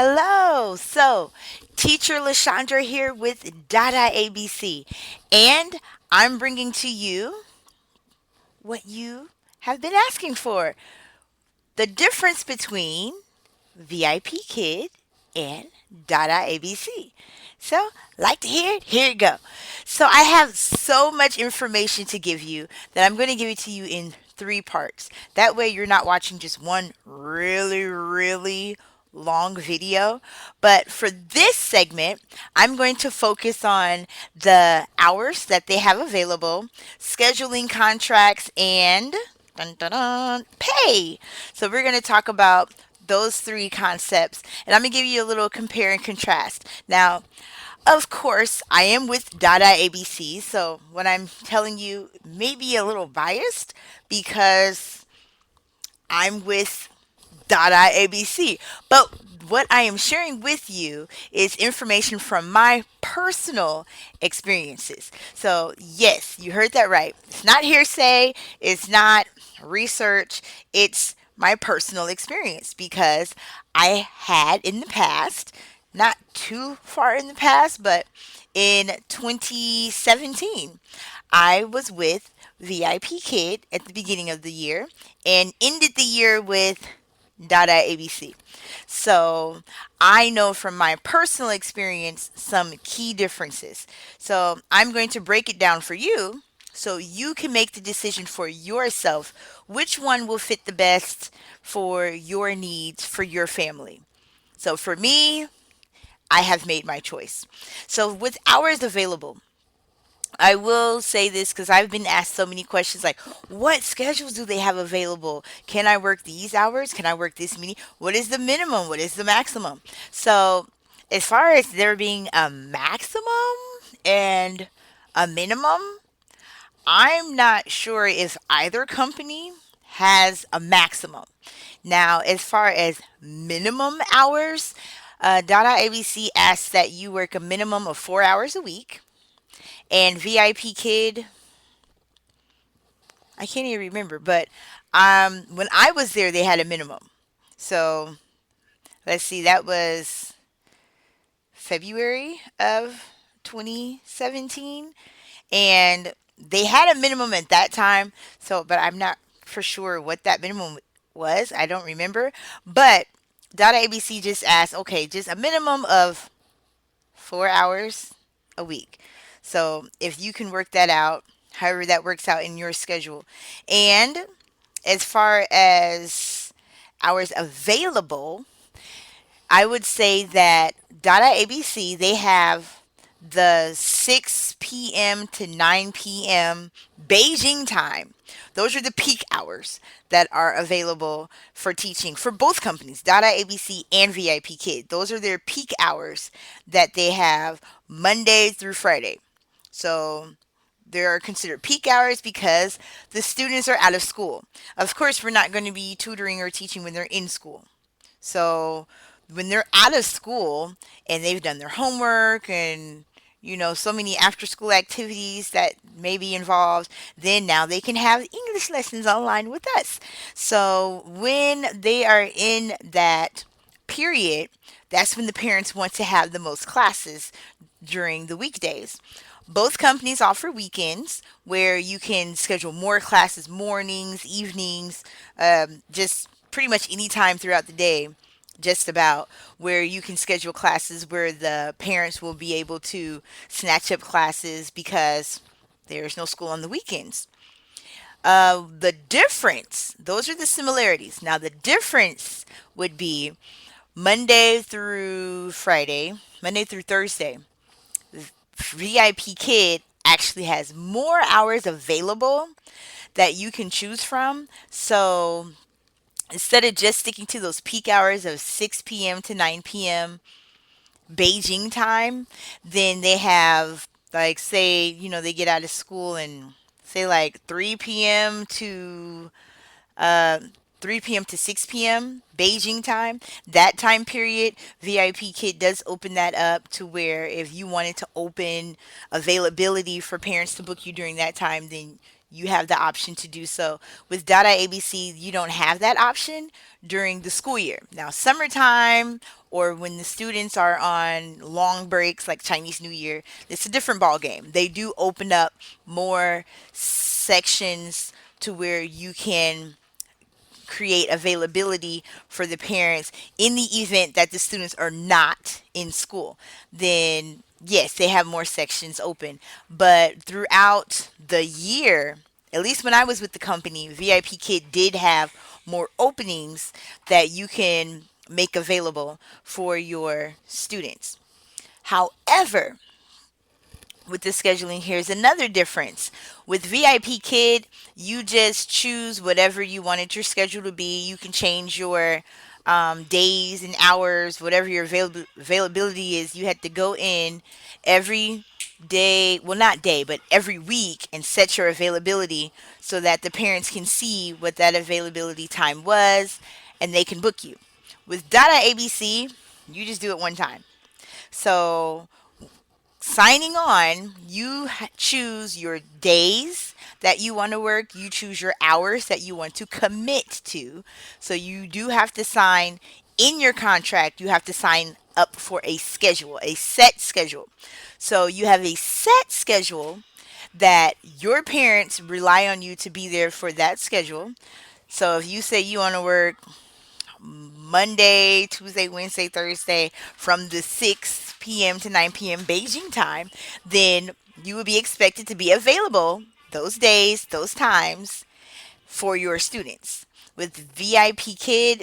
Hello. Teacher LaShundra here with DaDaABC, and I'm bringing to you what you have been asking for: the difference between VIPKid and DaDaABC. So, like to hear it? Here you go. So, I have so much information to give you that I'm going to give it to you in three parts. That way, you're not watching just one really long video. But for this segment, I'm going to focus on the hours that they have available, scheduling contracts, and dun, dun, dun, pay. So, we're going to talk about those three concepts, and I'm gonna give you a little compare and contrast. Now, of course, I am with Dada ABC, so what I'm telling you may be a little biased because I'm with Dada ABC. But what I am sharing with you is information from my personal experiences. So, yes, you heard that right. It's not hearsay, it's not research, it's my personal experience because I had in the past, not too far in the past, but in 2017, I was with VIPKid at the beginning of the year and ended the year with Dada ABC. So I know from my personal experience some key differences. So I'm going to break it down for you so you can make the decision for yourself which one will fit the best for your needs for your family. So for me, I have made my choice. So with hours available, I will say this because I've been asked so many questions like, what schedules do they have available? Can I work these hours? Can I work this many? What is the minimum? What is the maximum? So, as far as there being a maximum and a minimum, I'm not sure if either company has a maximum. Now, as far as minimum hours, Dada ABC asks that you work a minimum of 4 hours a week, and VIPKid, I can't even remember, but when I was there, they had a minimum. So let's see, that was February of 2017, and they had a minimum at that time. So, but I'm not for sure what that minimum was. I don't remember. But Data ABC just asked, okay, just a minimum of 4 hours a week. So if you can work that out, however that works out in your schedule. And as far as hours available, I would say that Data ABC, they have the 6 p.m. to 9 p.m. Beijing time. Those are the peak hours that are available for teaching for both companies, Data ABC and VIPKid. Those are their peak hours that they have Monday through Friday. So they are considered peak hours because the students are out of school. Of course, we're not going to be tutoring or teaching when they're in school. So when they're out of school and they've done their homework and so many after school activities that may be involved, then now they can have English lessons online with us. So when they are in that period, that's when the parents want to have the most classes during the weekdays. Both companies offer weekends where you can schedule more classes, mornings, evenings, just pretty much any time throughout the day, just about, where you can schedule classes where the parents will be able to snatch up classes because there's no school on the weekends. The difference, those are the similarities. Now, the difference would be Monday through Friday, Monday through Thursday. VIPKid actually has more hours available that you can choose from. So instead of just sticking to those peak hours of 6 p.m. to 9 p.m. Beijing time, then they have, like, say, they get out of school and say like 3 p.m. to uh, 3 p.m. to 6 p.m. Beijing time. That time period, VIPKid does open that up to where if you wanted to open availability for parents to book you during that time, then you have the option to do so. With Dada ABC, you don't have that option during the school year. Now, summertime or when the students are on long breaks like Chinese New Year, it's a different ball game. They do open up more sections to where you can create availability for the parents in the event that the students are not in school. Then yes, they have more sections open. But throughout the year, at least when I was with the company, VIPKid did have more openings that you can make available for your students. However, with the scheduling, here's another difference. With VIPKid, you just choose whatever you wanted your schedule to be. You can change your days and hours, whatever your availability is. You had to go in every day, well, not day, but every week and set your availability so that the parents can see what that availability time was and they can book you. With Data ABC, you just do it one time. So signing on, you choose your days that you want to work, you choose your hours that you want to commit to. So you do have to sign in your contract, you have to sign up for a schedule, a set schedule. So you have a set schedule that your parents rely on you to be there for that schedule. So if you say you want to work Monday, Tuesday, Wednesday, Thursday from the 6 p.m. to 9 p.m. Beijing time, then you will be expected to be available those days, those times for your students. With VIPKid,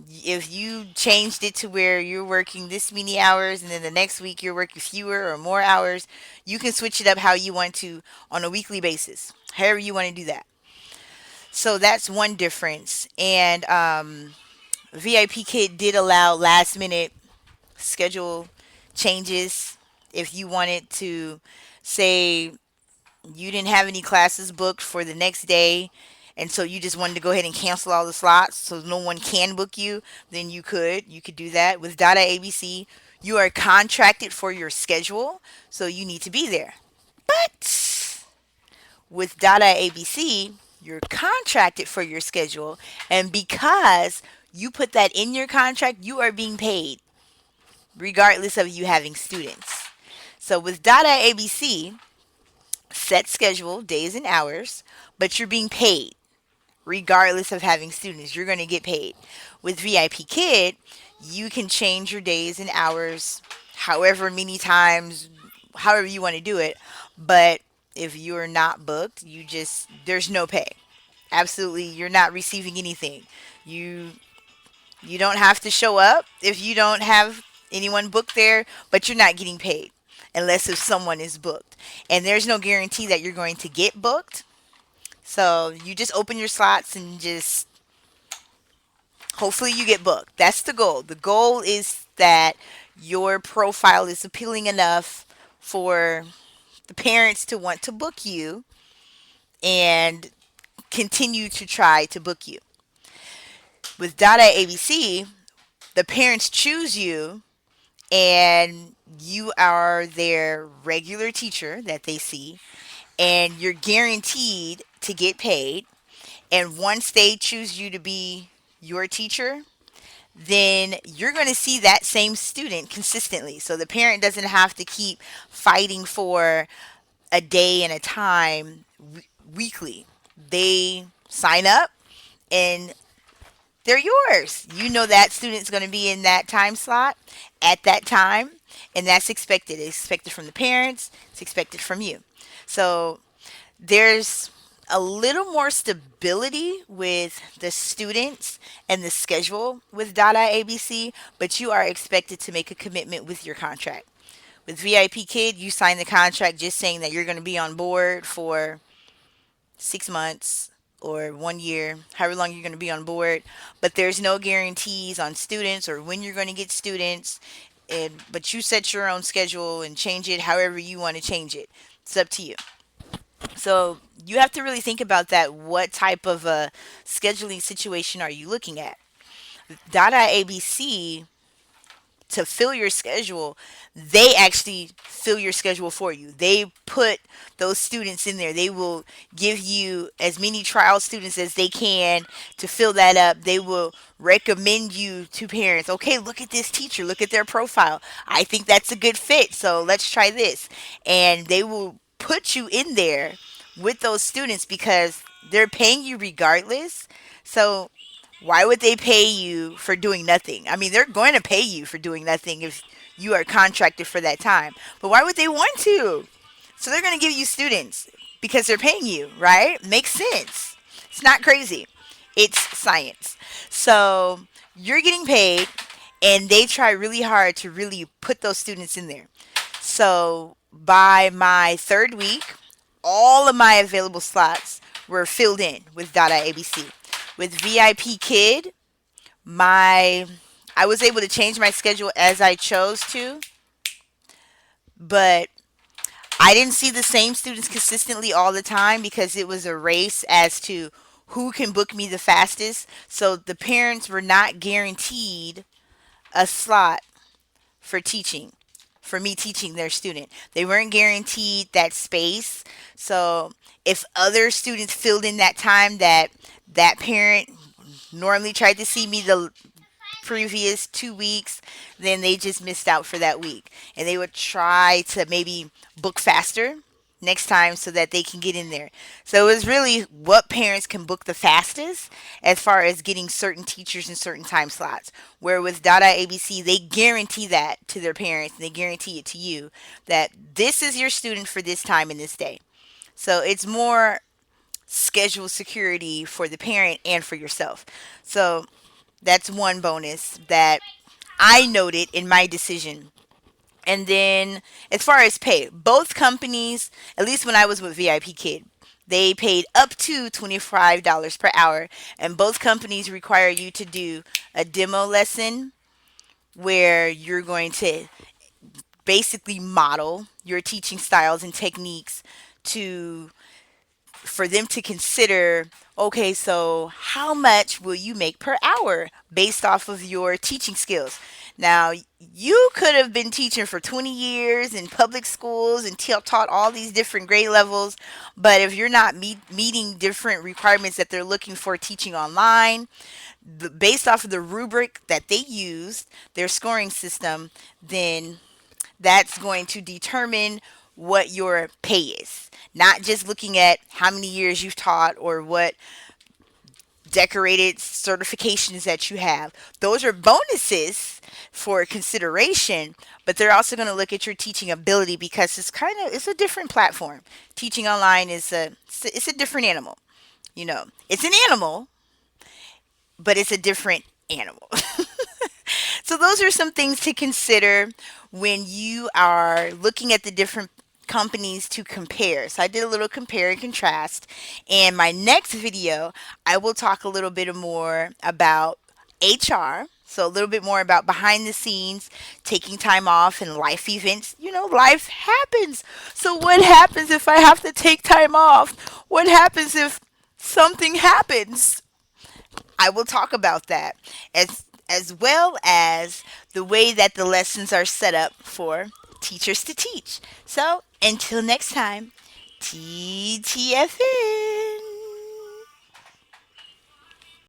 if you changed it to where you're working this many hours and then the next week you're working fewer or more hours, you can switch it up how you want to on a weekly basis, however you want to do that. So that's one difference. And VIPKid did allow last minute schedule changes if you wanted to say you didn't have any classes booked for the next day and so you just wanted to go ahead and cancel all the slots so no one can book you, then you could do that. With Data ABC, you are contracted for your schedule, so you need to be there. But with Data ABC, you're contracted for your schedule, and because you put that in your contract, you are being paid regardless of you having students. So with Data ABC, set schedule, days and hours, but you're being paid regardless of having students. You're going to get paid. With VIPKid, you can change your days and hours however many times, however you want to do it. But if you're not booked, there's no pay. Absolutely, you're not receiving anything. You you don't have to show up if you don't have anyone booked there, but you're not getting paid unless if someone is booked. And there's no guarantee that you're going to get booked. So you just open your slots and just hopefully you get booked. That's the goal. The goal is that your profile is appealing enough for the parents to want to book you and continue to try to book you. With Data ABC, the parents choose you and you are their regular teacher that they see, and you're guaranteed to get paid. And once they choose you to be your teacher, then you're going to see that same student consistently. So the parent doesn't have to keep fighting for a day and a time weekly. They sign up and they're yours. You know that student's going to be in that time slot at that time, and that's expected. It's expected from the parents, it's expected from you. So there's a little more stability with the students and the schedule with Dada ABC, but you are expected to make a commitment with your contract. With VIPKid, you sign the contract just saying that you're going to be on board for 6 months or 1 year, however long you're going to be on board. But there's no guarantees on students or when you're going to get students. But you set your own schedule and change it however you want to change it. It's up to you. So you have to really think about that. What type of a scheduling situation are you looking at? Data ABC to fill your schedule, they actually fill your schedule for you. They put those students in there. They will give you as many trial students as they can to fill that up. They will recommend you to parents. Okay, look at this teacher, look at their profile. I think that's a good fit, so let's try this. And they will put you in there with those students because they're paying you regardless. So why would they pay you for doing nothing? I mean, they're going to pay you for doing nothing if you are contracted for that time. But why would they want to? So they're going to give you students because they're paying you, right? Makes sense. It's not crazy. It's science. So you're getting paid, and they try really hard to really put those students in there. So by my third week, all of my available slots were filled in with Dada ABC. With VIPKid, my I was able to change my schedule as I chose to, but I didn't see the same students consistently all the time because it was a race as to who can book me the fastest. So the parents were not guaranteed a slot for teaching, for me teaching their student. They weren't guaranteed that space. So if other students filled in that time that that parent normally tried to see me the previous 2 weeks, then they just missed out for that week. And they would try to maybe book faster next time so that they can get in there. So it was really what parents can book the fastest as far as getting certain teachers in certain time slots. Where with Dada ABC, they guarantee that to their parents and they guarantee it to you that this is your student for this time and this day. So it's more schedule security for the parent and for yourself. So that's one bonus that I noted in my decision. And then as far as pay, both companies, at least when I was with VIPKid, they paid up to $25 per hour. And both companies require you to do a demo lesson where you're going to basically model your teaching styles and techniques to for them to consider, okay, so how much will you make per hour based off of your teaching skills? Now, you could have been teaching for 20 years in public schools and taught all these different grade levels, but if you're not meeting different requirements that they're looking for teaching online, based off of the rubric that they used, their scoring system, then that's going to determine what your pay is. Not just looking at how many years you've taught or what decorated certifications that you have. Those are bonuses for consideration, but they're also going to look at your teaching ability because it's a different platform. Teaching online is it's a different animal. You know, it's an animal, but it's a different animal. So those are some things to consider when you are looking at the different companies to compare. So I did a little compare and contrast. And my next video, I will talk a little bit more about HR. So a little bit more about behind the scenes, taking time off and life events. You know, life happens. So what happens if I have to take time off? What happens if something happens? I will talk about that as well as the way that the lessons are set up for teachers to teach. So until next time, TTFN.